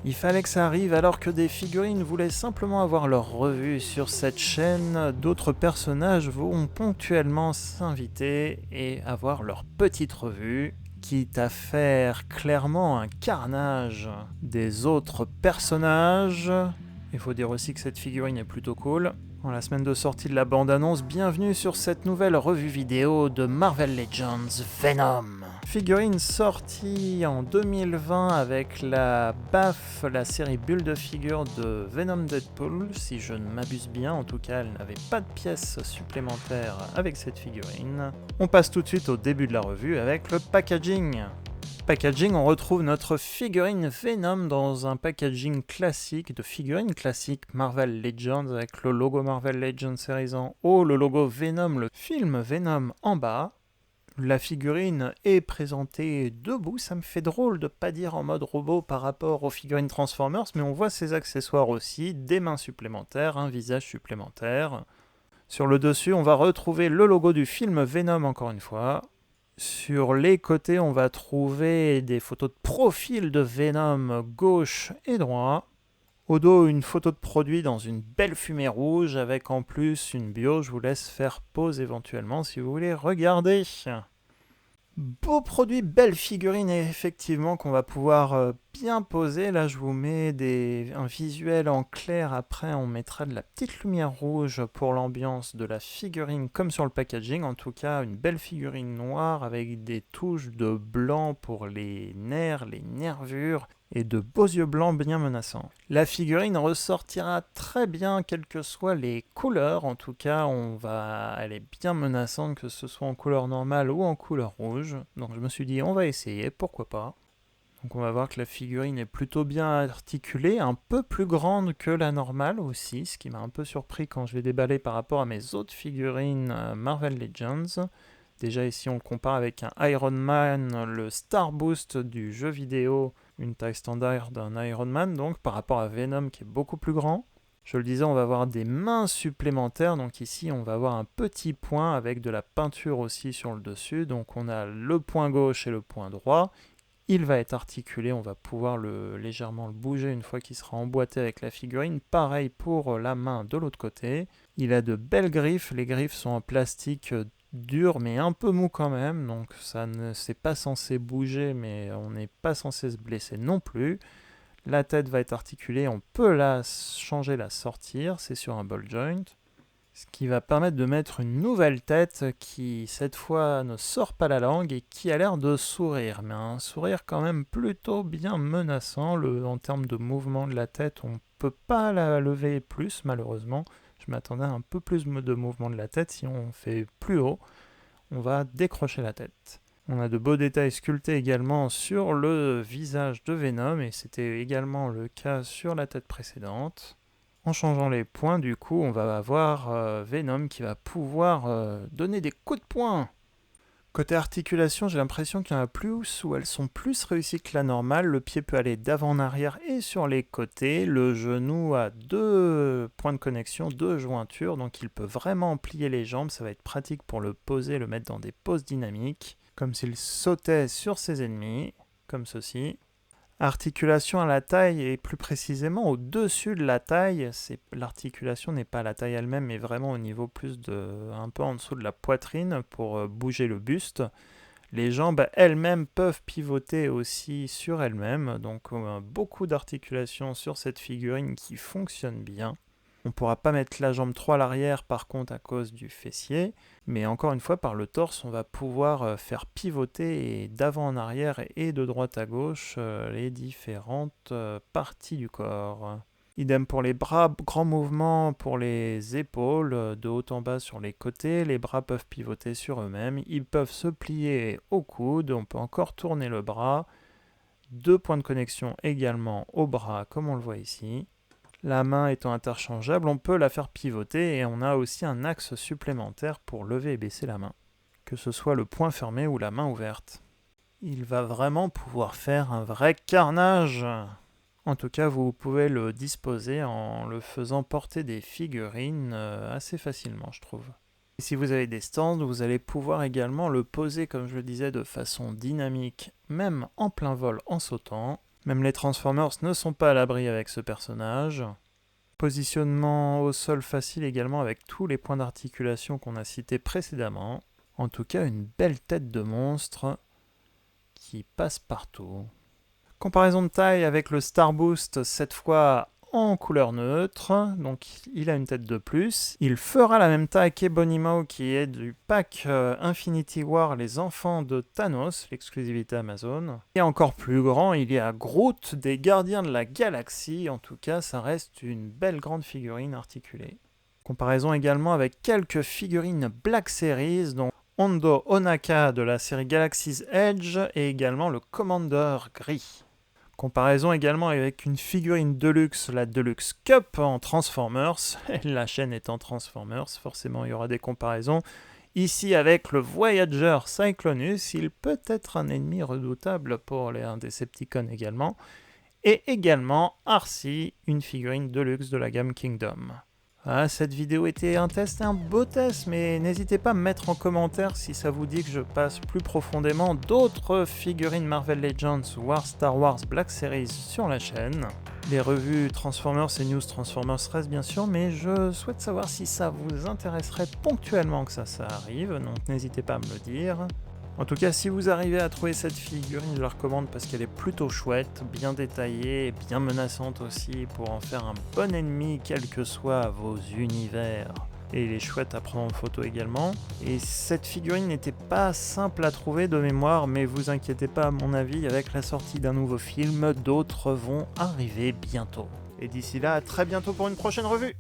Il fallait que ça arrive alors que des figurines voulaient simplement avoir leur revue sur cette chaîne. D'autres personnages vont ponctuellement s'inviter et avoir leur petite revue, quitte à faire clairement un carnage des autres personnages. Il faut dire aussi que cette figurine est plutôt cool. En la semaine de sortie de la bande-annonce, bienvenue sur cette nouvelle revue vidéo de Marvel Legends Venom. Figurine sortie en 2020 avec la BAF, la série bulle de figures de Venom Deadpool, si je ne m'abuse bien, en tout cas elle n'avait pas de pièces supplémentaires avec cette figurine. On passe tout de suite au début de la revue avec le packaging. Packaging, on retrouve notre figurine Venom dans un packaging classique de figurine classique Marvel Legends avec le logo Marvel Legends Series en haut, le logo Venom, le film Venom en bas. La figurine est présentée debout, ça me fait drôle de pas dire en mode robot par rapport aux figurines Transformers, mais on voit ses accessoires aussi, des mains supplémentaires, un visage supplémentaire. Sur le dessus, on va retrouver le logo du film Venom encore une fois. Sur les côtés, on va trouver des photos de profil de Venom gauche et droit. Au dos, une photo de produit dans une belle fumée rouge avec en plus une bio. Je vous laisse faire pause éventuellement si vous voulez regarder. Beau produit, belle figurine effectivement qu'on va pouvoir bien poser. Là je vous mets un visuel en clair, après on mettra de la petite lumière rouge pour l'ambiance de la figurine comme sur le packaging. En tout cas une belle figurine noire avec des touches de blanc pour les nerfs, les nervures et de beaux yeux blancs bien menaçants. La figurine ressortira très bien quelles que soient les couleurs, en tout cas elle est bien menaçante que ce soit en couleur normale ou en couleur rouge. Donc je me suis dit on va essayer, pourquoi pas. Donc on va voir que la figurine est plutôt bien articulée, un peu plus grande que la normale aussi, ce qui m'a un peu surpris quand je l'ai déballé par rapport à mes autres figurines Marvel Legends. Déjà ici on le compare avec un Iron Man, le Star Boost du jeu vidéo, une taille standard d'un Iron Man, donc par rapport à Venom qui est beaucoup plus grand. Je le disais, on va avoir des mains supplémentaires, donc ici on va avoir un petit point avec de la peinture aussi sur le dessus, donc on a le point gauche et le point droit. Il va être articulé, on va pouvoir légèrement le bouger une fois qu'il sera emboîté avec la figurine. Pareil pour la main de l'autre côté. Il a de belles griffes, les griffes sont en plastique dur mais un peu mou quand même, donc ça ne c'est pas censé bouger mais on n'est pas censé se blesser non plus. La tête va être articulée, on peut la changer, la sortir, c'est sur un ball joint. Ce qui va permettre de mettre une nouvelle tête qui cette fois ne sort pas la langue et qui a l'air de sourire, mais un sourire quand même plutôt bien menaçant. En termes de mouvement de la tête, on ne peut pas la lever plus malheureusement. Je m'attendais à un peu plus de mouvement de la tête. Si on fait plus haut, on va décrocher la tête. On a de beaux détails sculptés également sur le visage de Venom, et c'était également le cas sur la tête précédente. En changeant les points, du coup, on va avoir Venom qui va pouvoir donner des coups de poing. Côté articulation, j'ai l'impression qu'il y en a plus où elles sont plus réussies que la normale. Le pied peut aller d'avant en arrière et sur les côtés. Le genou a deux points de connexion, deux jointures, donc il peut vraiment plier les jambes. Ça va être pratique pour le poser, le mettre dans des poses dynamiques, comme s'il sautait sur ses ennemis, comme ceci. Articulation à la taille et plus précisément au-dessus de la taille, l'articulation n'est pas à la taille elle-même mais vraiment au niveau plus un peu en dessous de la poitrine pour bouger le buste. Les jambes elles-mêmes peuvent pivoter aussi sur elles-mêmes, donc beaucoup d'articulation sur cette figurine qui fonctionne bien. On ne pourra pas mettre la jambe 3 à l'arrière par contre à cause du fessier, mais encore une fois par le torse on va pouvoir faire pivoter d'avant en arrière et de droite à gauche les différentes parties du corps. Idem pour les bras, grand mouvement pour les épaules, de haut en bas sur les côtés, les bras peuvent pivoter sur eux-mêmes, ils peuvent se plier au coude, on peut encore tourner le bras, deux points de connexion également au bras comme on le voit ici. La main étant interchangeable, on peut la faire pivoter et on a aussi un axe supplémentaire pour lever et baisser la main, que ce soit le poing fermé ou la main ouverte. Il va vraiment pouvoir faire un vrai carnage. En tout cas, vous pouvez le disposer en le faisant porter des figurines assez facilement, je trouve. Et si vous avez des stands, vous allez pouvoir également le poser, comme je le disais, de façon dynamique, même en plein vol en sautant. Même les Transformers ne sont pas à l'abri avec ce personnage. Positionnement au sol facile également avec tous les points d'articulation qu'on a cités précédemment. En tout cas, une belle tête de monstre qui passe partout. Comparaison de taille avec le Star Boost, cette fois en couleur neutre, donc il a une tête de plus. Il fera la même taille qu'Ebonimo qui est du pack Infinity War, les enfants de Thanos, l'exclusivité Amazon. Et encore plus grand, il y a Groot des Gardiens de la Galaxie, en tout cas ça reste une belle grande figurine articulée. Comparaison également avec quelques figurines Black Series, dont Hondo Onaka de la série Galaxy's Edge et également le Commander gris. Comparaison également avec une figurine Deluxe, la Deluxe Cup en Transformers, la chaîne étant Transformers, forcément il y aura des comparaisons. Ici avec le Voyager Cyclonus, il peut être un ennemi redoutable pour les Decepticons également. Et également Arcee, une figurine Deluxe de la gamme Kingdom. Ah, cette vidéo était un test, un beau test, mais n'hésitez pas à me mettre en commentaire si ça vous dit que je passe plus profondément d'autres figurines Marvel Legends ou Star Wars Black Series sur la chaîne. Les revues Transformers et News Transformers restent bien sûr, mais je souhaite savoir si ça vous intéresserait ponctuellement que ça arrive, donc n'hésitez pas à me le dire. En tout cas, si vous arrivez à trouver cette figurine, je la recommande parce qu'elle est plutôt chouette, bien détaillée et bien menaçante aussi pour en faire un bon ennemi quels que soient vos univers. Et il est chouette à prendre en photo également. Et cette figurine n'était pas simple à trouver de mémoire, mais vous inquiétez pas, à mon avis, avec la sortie d'un nouveau film, d'autres vont arriver bientôt. Et d'ici là, à très bientôt pour une prochaine revue.